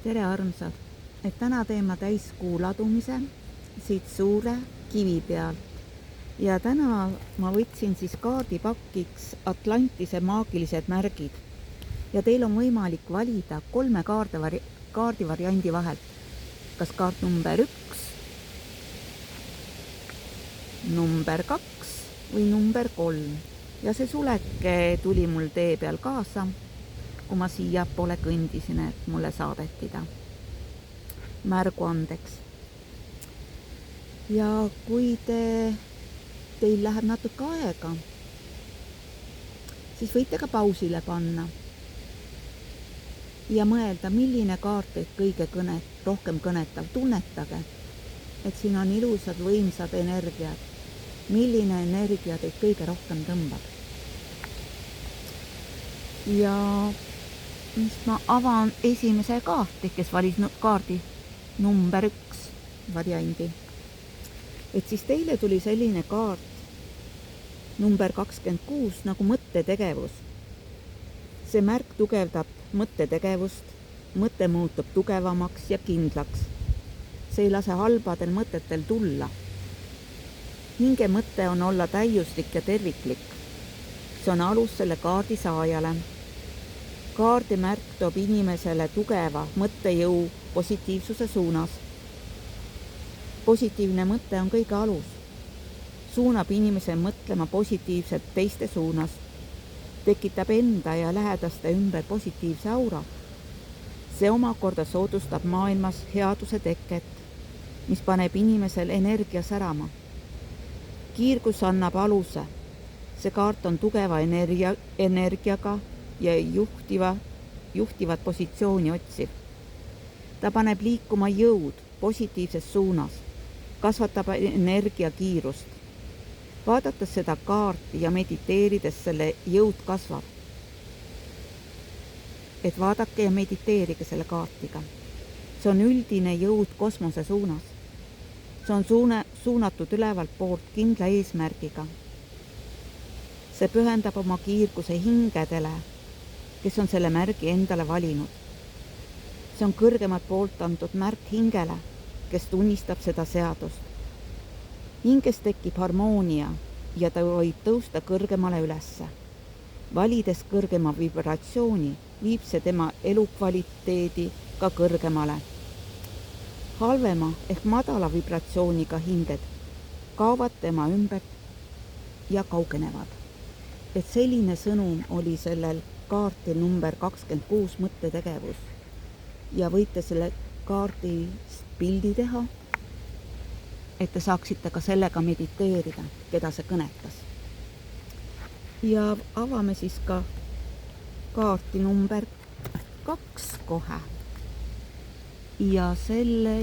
Tere armsad, et täna teen ma täiskuu ladumise siit suure kivi pealt. Ja täna ma võtsin siis kaardipakiks Atlantise maagilised märgid. Ja teil on võimalik valida 3 kaardivariandi vahelt. Kas kaart number 1, number 2 või number 3. Ja see suleke tuli mul tee peal kaasa, kui ma siiapoole kõndisin, et mulle saadeti ta märguandeks. Ja kui teil läheb natuke aega, siis võite ka pausile panna ja mõelda, milline kaart teid kõige rohkem kõnetav. Tunnetage, et siin on ilusad, võimsad energiad. Milline energia teid kõige rohkem tõmbab. Ja ma avan esimese kaarti, kes valis kaardi number 1 variandi. Et siis teile tuli selline kaart number 26 nagu mõttetegevus. See märk tugevdab mõttetegevust, mõte muutub tugevamaks ja kindlaks. See ei lase halbadel mõtetel tulla. Hinge mõte on olla täiuslik ja terviklik. See on alus selle kaardi saajale. Kaardimärk toob inimesele tugeva mõttejõu positiivsuse suunas. Positiivne mõte on kõige alus. Suunab inimese mõtlema positiivselt teiste suunas. Tekitab enda ja lähedaste ümber positiivse aura. See omakorda soodustab maailmas headuse teket, mis paneb inimesel energia särama. Kiirgus annab aluse. See kaart on tugeva energiaga ja juhtivat positsiooni otsiv. Ta paneb liikuma jõud positiivses suunas, kasvatab energiakiirust. Vaadates seda kaarti ja mediteerides selle jõud kasvab. Et vaadake ja mediteerige selle kaartiga. See on üldine jõud kosmose suunas. See on suunatud ülevalt poolt kindla eesmärgiga. See pühendab oma kiirguse hingedele, kes on selle märgi endale valinud. See on kõrgemat poolt antud märk hingele, kes tunnistab seda seadust. Hinges tekib harmoonia ja ta võib tõusta kõrgemale ülesse. Valides kõrgema vibratsiooni, viib see tema elukvaliteedi ka kõrgemale. Halvema ehk madala vibratsiooniga hinged kaovad tema ümber ja kaugenevad. Et selline sõnum oli sellel kaartil number 26 mõttetegevus. Ja võite selle kaardist pildi teha, et te saaksite ka sellega mediteerida, keda see kõnetas. Ja avame siis ka kaarti number 2 kohe. Ja selle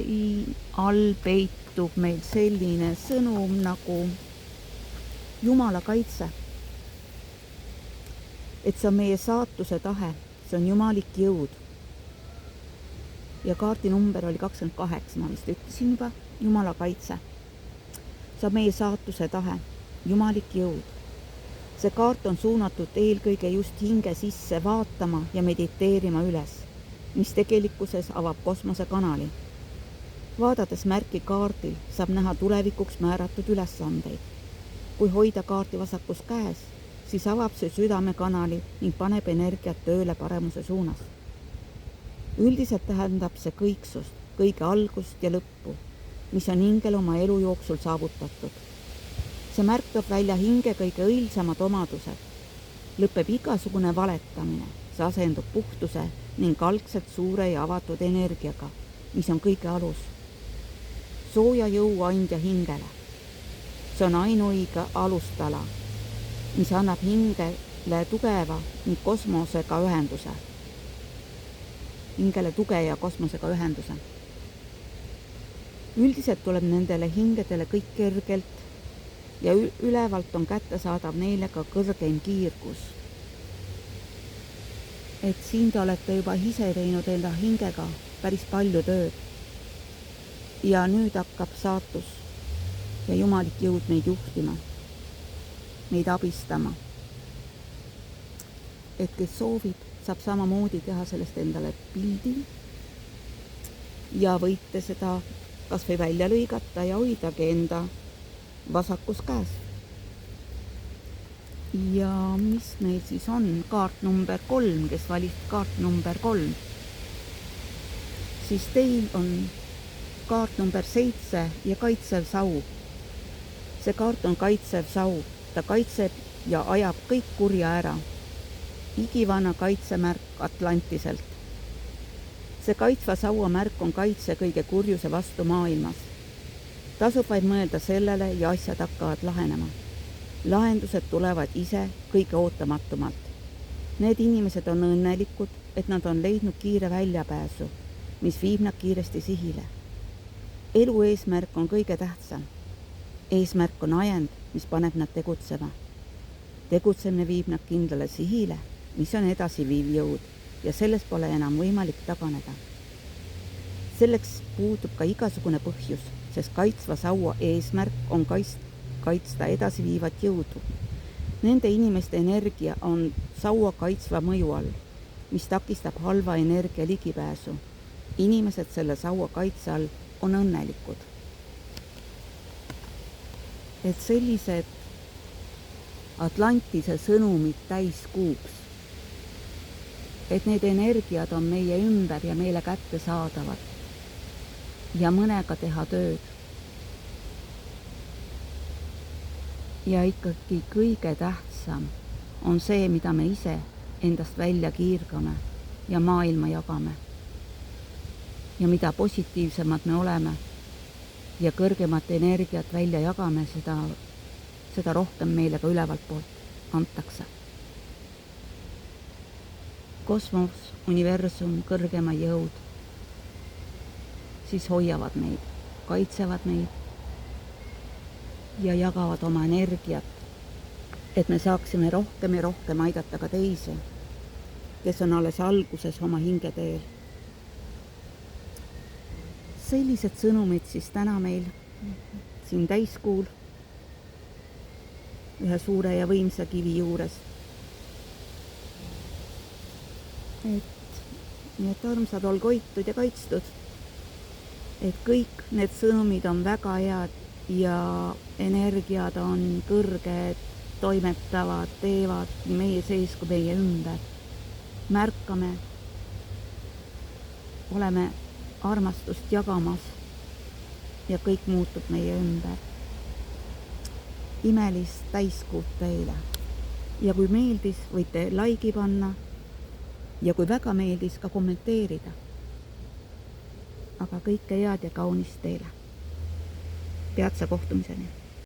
all peitub meil selline sõnum nagu Jumala kaitse. Et see on meie saatuse tahe, see on jumalik jõud. Ja kaardi number oli 28, ma vist ütlesin juba, Jumala kaitse. See on meie saatuse tahe, jumalik jõud. See kaart on suunatud eelkõige just hinge sisse vaatama ja mediteerima üles, mis tegelikkuses avab kosmose kanali. Vaadates märki kaardil saab näha tulevikuks määratud ülesandeid. Kui hoida kaarti vasakus käes, siis avab see südamekanali ning paneb energiat tööle paremuse suunas. Üldiselt tähendab see kõiksust, kõige algust ja lõppu, mis on hingel oma elu jooksul saavutatud. See märk toob välja hinge kõige õilsamad omadused. Lõpeb igasugune valetamine, see asendub puhtuse ning algselt suure ja avatud energiaga, mis on kõige alus. Sooja jõu andja hingele. See on ainuõige alustala, mis annab hingele tugeva ning kosmosega ühenduse. Hingele tuge ja kosmosega ühenduse. Üldiselt tuleb nendele hingedele kõik kergelt ja ülevalt on kättesaadav neile ka kõrgeim kiirgus. Et siin te olete juba ise teinud enda hingega päris palju tööd. Ja nüüd hakkab saatus ja jumalik jõud meid juhtima, meid abistama. Et kes soovib, saab samamoodi teha sellest endale pildi ja võite seda kas või välja lõigata ja hoidagi enda vasakus käes. Ja mis meil siis on? Kaart number 3, kes valis kaart number 3. Siis teil on kaart number 7 ja kaitsev sau. See kaart on kaitsev sau. Ta kaitseb ja ajab kõik kurja ära. Igivana kaitsemärk Atlantiselt. See kaitsva saua märk on kaitse kõige kurjuse vastu maailmas. Tasub vaid mõelda sellele ja asjad hakkavad lahenema. Lahendused tulevad ise kõige ootamatumalt. Need inimesed on õnnelikud, et nad on leidnud kiire väljapääsu, mis viib nad kiiresti sihile. Elu eesmärk on kõige tähtsam. Eesmärk on ajend, mis paneb nad tegutsema. Tegutsemine viib nad kindlale sihile, mis on edasiviiv jõud ja sellest pole enam võimalik taganeda. Selleks puudub ka igasugune põhjus, sest kaitsva saua eesmärk on kaitsta edasiviivat jõudu. Nende inimeste energia on saua kaitsva mõju all, mis takistab halva energia ligipääsu. Inimesed selle saua kaitse all on õnnelikud. Et sellised Atlantise sõnumid täiskuuks, et need energiad on meie ümber ja meile kättesaadavad ja mõnega teha tööd. Ja ikkagi kõige tähtsam on see, mida me ise endast välja kiirgame ja maailma jagame. Ja mida positiivsemad me oleme ja kõrgemat energiat välja jagame, seda rohkem meile ka ülevalt poolt antakse. Kosmos, universum, kõrgema jõud siis hoiavad meid, kaitsevad meid ja jagavad oma energiat, et me saaksime rohkem ja rohkem aidata ka teisi, kes on alles alguses oma hingeteel. Sellised sõnumid siis täna meil siin täiskuul ühe suure ja võimsa kivi juures. Nii et armsad, olge hoitud ja kaitstud. Et kõik need sõnumid on väga head ja energiad on kõrged, toimetavad, teevad nii meie sees kui meie ümber. Märkame, oleme armastust jagamas ja kõik muutub meie ümber. Imelist täiskuud teile. Ja kui meeldis, võite laiki panna ja kui väga meeldis, ka kommenteerida. Aga kõike head ja kaunist teile. Peatse kohtumiseni.